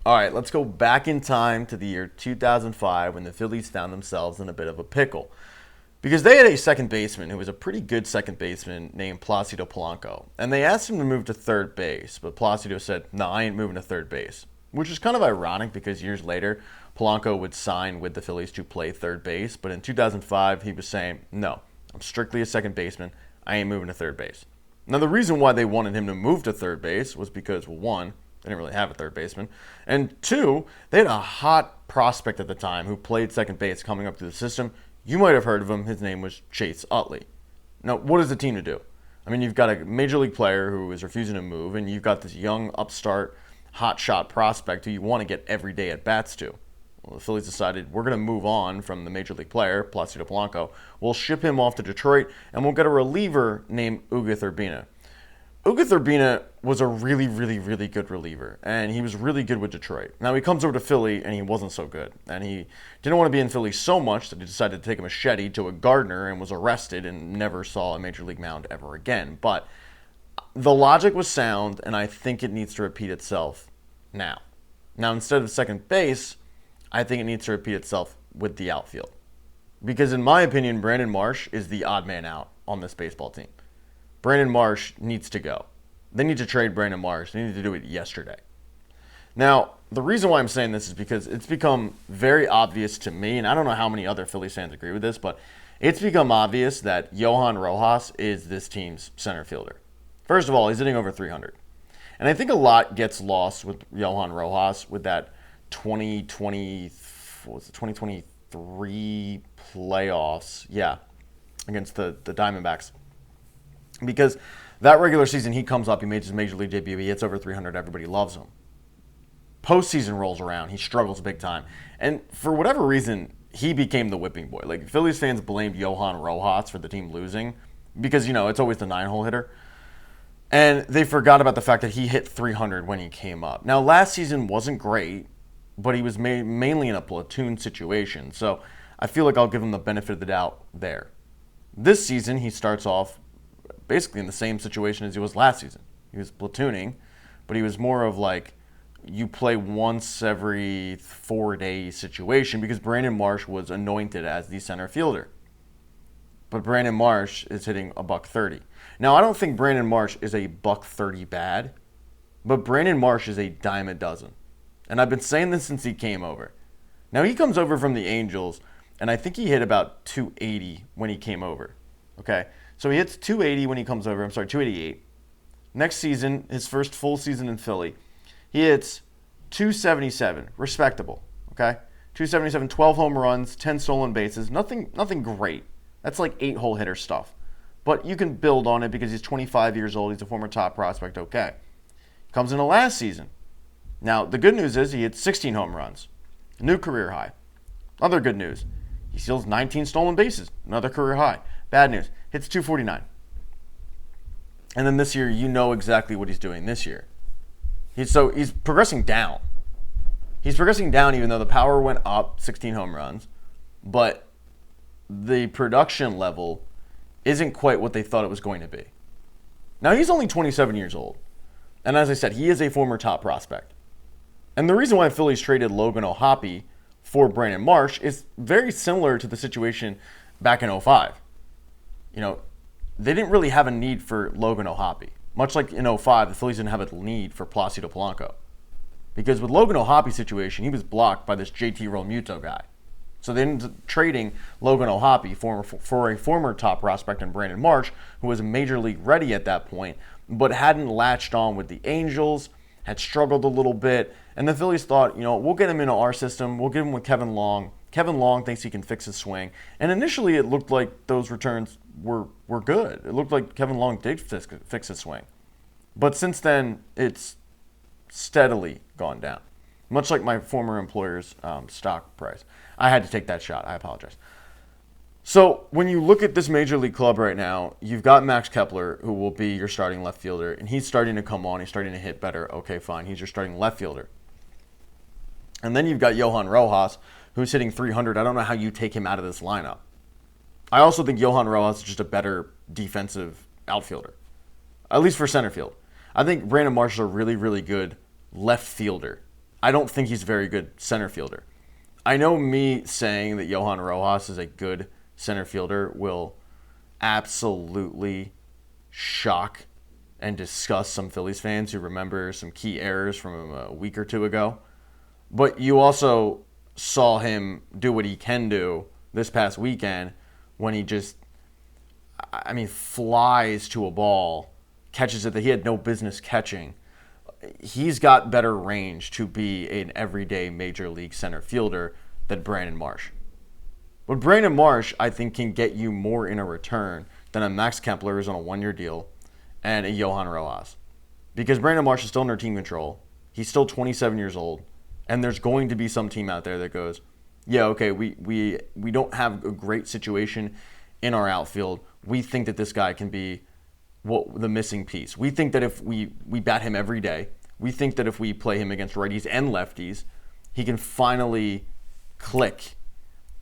All right, let's go back in time to the year 2005 when the Phillies found themselves in a bit of a pickle. Because they had a second baseman who was a pretty good second baseman named Placido Polanco. And they asked him to move to third base, but Placido said, "No, I ain't moving to third base." Which is kind of ironic because years later, Polanco would sign with the Phillies to play third base. But in 2005, he was saying, "No, I'm strictly a second baseman. I ain't moving to third base." Now, the reason why they wanted him to move to third base was because, well, one, they didn't really have a third baseman. And two, they had a hot prospect at the time who played second base coming up through the system. You might have heard of him. His name was Chase Utley. Now, what is the team to do? I mean, you've got a major league player who is refusing to move, and you've got this young upstart hot shot prospect who you want to get every day at bats to. Well, the Phillies decided we're going to move on from the major league player, Placido Polanco. We'll ship him off to Detroit, and we'll get a reliever named Uga Urbina. Uga Urbina was a really, really, really good reliever, and he was really good with Detroit. Now, he comes over to Philly, and he wasn't so good. And he didn't want to be in Philly so much that he decided to take a machete to a gardener and was arrested and never saw a major league mound ever again. But the logic was sound, and I think it needs to repeat itself now. Now, instead of second base, I think it needs to repeat itself with the outfield. Because in my opinion, Brandon Marsh is the odd man out on this baseball team. Brandon Marsh needs to go. They need to trade Brandon Marsh. They need to do it yesterday. Now, the reason why I'm saying this is because it's become very obvious to me, and I don't know how many other Phillies fans agree with this, but it's become obvious that Johan Rojas is this team's center fielder. First of all, he's hitting over 300. And I think a lot gets lost with Johan Rojas with that 2023 playoffs. Yeah, against the Diamondbacks. Because that regular season, he comes up, he made his major league debut, he hits over 300, everybody loves him. Postseason rolls around, he struggles big time. And for whatever reason, he became the whipping boy. Like, Phillies fans blamed Johan Rojas for the team losing because, it's always the 9-hole hitter. And they forgot about the fact that he hit 300 when he came up. Now, last season wasn't great, but he was mainly in a platoon situation. So I feel like I'll give him the benefit of the doubt there. This season, he starts off basically in the same situation as he was last season. He was platooning, but he was more of like you play once every 4 days situation because Brandon Marsh was anointed as the center fielder. But Brandon Marsh is hitting a $130. Now, I don't think Brandon Marsh is a $130 bad, but Brandon Marsh is a dime a dozen. And I've been saying this since he came over. Now, he comes over from the Angels, and I think he hit about 280 when he came over. Okay? So he hits 280 when he comes over. 288. Next season, his first full season in Philly, he hits 277. Respectable. Okay? 277, 12 home runs, 10 stolen bases. Nothing great. That's like 8-hole hitter stuff. But you can build on it because he's 25 years old. He's a former top prospect. Okay. Comes into last season. Now, the good news is he hit 16 home runs. New career high. Other good news. He steals 19 stolen bases. Another career high. Bad news. Hits 249. And then this year, you know exactly what he's doing this year. He's progressing down. He's progressing down even though the power went up, 16 home runs. But the production level isn't quite what they thought it was going to be. Now, he's only 27 years old. And as I said, he is a former top prospect. And the reason why the Phillies traded Logan O'Hoppe for Brandon Marsh is very similar to the situation back in 2005. They didn't really have a need for Logan O'Hoppe. Much like in 2005, the Phillies didn't have a need for Placido Polanco. Because with Logan O'Hoppe's situation, he was blocked by this JT Realmuto guy. So they ended up trading Logan O'Hoppe for a former top prospect in Brandon Marsh, who was major league ready at that point, but hadn't latched on with the Angels, had struggled a little bit. And the Phillies thought, we'll get him into our system. We'll get him with Kevin Long. Kevin Long thinks he can fix his swing. And initially it looked like those returns were good. It looked like Kevin Long did fix his swing. But since then, it's steadily gone down. Much like my former employer's stock price. I had to take that shot. I apologize. So when you look at this major league club right now, you've got Max Kepler, who will be your starting left fielder, and he's starting to come on. He's starting to hit better. Okay, fine. He's your starting left fielder. And then you've got Johan Rojas, who's hitting 300. I don't know how you take him out of this lineup. I also think Johan Rojas is just a better defensive outfielder, at least for center field. I think Brandon Marsh is a really, really good left fielder. I don't think he's a very good center fielder. I know me saying that Johan Rojas is a good center fielder will absolutely shock and disgust some Phillies fans who remember some key errors from a week or two ago. But you also saw him do what he can do this past weekend when he just, flies to a ball, catches it that he had no business catching. He's got better range to be an everyday major league center fielder than Brandon Marsh. But Brandon Marsh, I think, can get you more in a return than a Max Kepler who's on a one-year deal and a Johan Rojas. Because Brandon Marsh is still under team control. He's still 27 years old. And there's going to be some team out there that goes, yeah, okay, we don't have a great situation in our outfield. We think that this guy can be the missing piece. We think that if we bat him every day, we think that if we play him against righties and lefties, he can finally click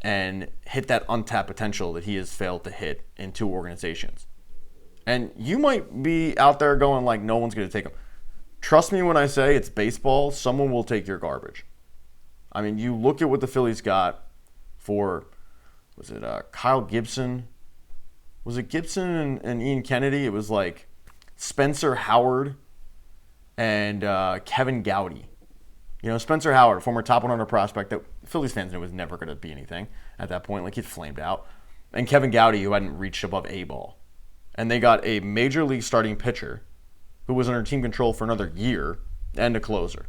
and hit that untapped potential that he has failed to hit in two organizations. And you might be out there going like, no one's going to take him. Trust me when I say it's baseball, someone will take your garbage. I mean, you look at what the Phillies got for, was it Kyle Gibson? Was it Gibson and Ian Kennedy? It was like Spencer Howard and Kevin Gowdy. You know, Spencer Howard, former top 100 prospect that Phillies fans knew was never going to be anything at that point. Like, he'd flamed out. And Kevin Gowdy, who hadn't reached above A ball. And they got a major league starting pitcher who was under team control for another year and a closer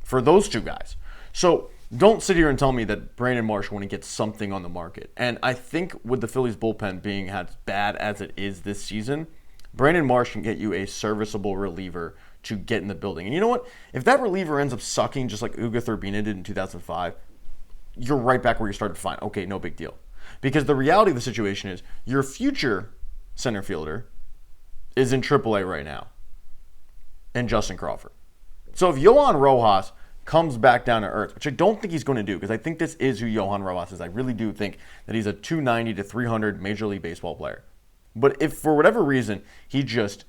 for those two guys. So don't sit here and tell me that Brandon Marsh wouldn't get something on the market. And I think with the Phillies bullpen being as bad as it is this season, Brandon Marsh can get you a serviceable reliever to get in the building. And you know what? If that reliever ends up sucking just like Uga Thurbina did in 2005, you're right back where you started to find, okay, no big deal. Because the reality of the situation is your future center fielder is in AAA right now, and Justin Crawford. So if Johan Rojas comes back down to earth, which I don't think he's going to do, because I think this is who Johan Rojas is. I really do think that he's a 290 to 300 Major League Baseball player. But if for whatever reason he just,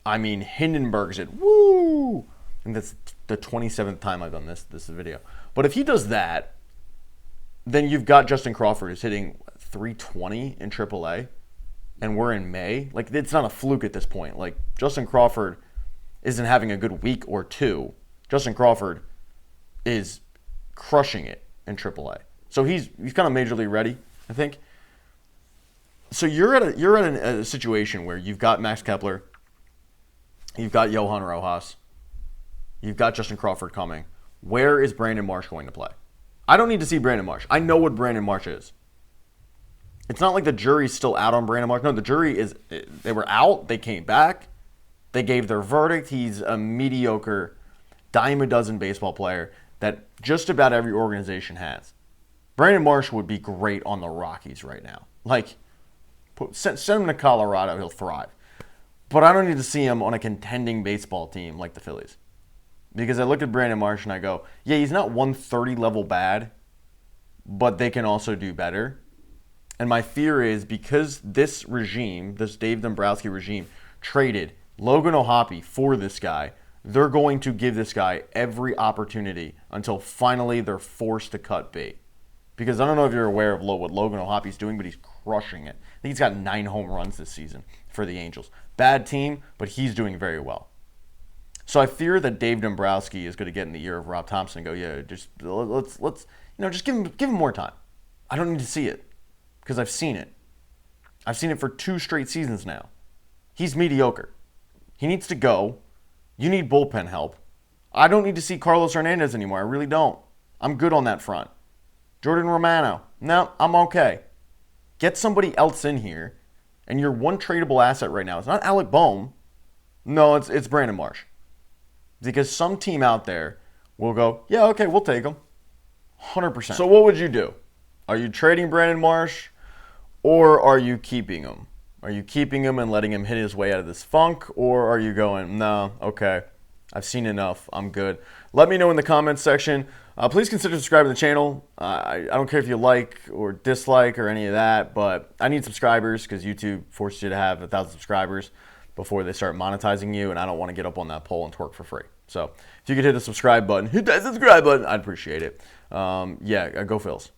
Hindenburgs it, woo! And that's the 27th time I've done this video. But if he does that, then you've got Justin Crawford who's hitting 320 in AAA, and we're in May. Like, it's not a fluke at this point. Like, Justin Crawford isn't having a good week or two. Justin Crawford is crushing it in AAA. So he's kind of major league ready, I think. So you're at a situation where you've got Max Kepler, you've got Johan Rojas, you've got Justin Crawford coming. Where is Brandon Marsh going to play? I don't need to see Brandon Marsh. I know what Brandon Marsh is. It's not like the jury's still out on Brandon Marsh. No, the jury is, they were out, they came back, they gave their verdict. He's a mediocre, dime a dozen baseball player that just about every organization has. Brandon Marsh would be great on the Rockies right now. Like, send him to Colorado, he'll thrive. But I don't need to see him on a contending baseball team like the Phillies. Because I look at Brandon Marsh and I go, yeah, he's not 130 level bad, but they can also do better. And my fear is because this regime, this Dave Dombrowski regime, traded Logan O'Hoppe for this guy, they're going to give this guy every opportunity until finally they're forced to cut bait. Because I don't know if you're aware of what Logan O'Hoppe's doing, but he's crushing it. I think he's got 9 home runs this season for the Angels. Bad team, but he's doing very well. So I fear that Dave Dombrowski is going to get in the ear of Rob Thompson and go, yeah, just let's just give him more time. I don't need to see it because I've seen it. I've seen it for 2 straight seasons now. He's mediocre. He needs to go. You need bullpen help. I don't need to see Carlos Hernandez anymore. I really don't. I'm good on that front. Jordan Romano. No, I'm okay. Get somebody else in here, and your one tradable asset right now, it's not Alec Bohm. No, it's Brandon Marsh. Because some team out there will go, yeah, okay, we'll take him. 100%. So what would you do? Are you trading Brandon Marsh, or are you keeping him? Are you keeping him and letting him hit his way out of this funk, or are you going, no, okay, I've seen enough, I'm good. Let me know in the comments section. Please consider subscribing to the channel. I don't care if you like or dislike or any of that, but I need subscribers because YouTube forces you to have 1,000 subscribers before they start monetizing you, and I don't want to get up on that pole and twerk for free. So if you could hit the subscribe button, I'd appreciate it. Yeah, go Phils.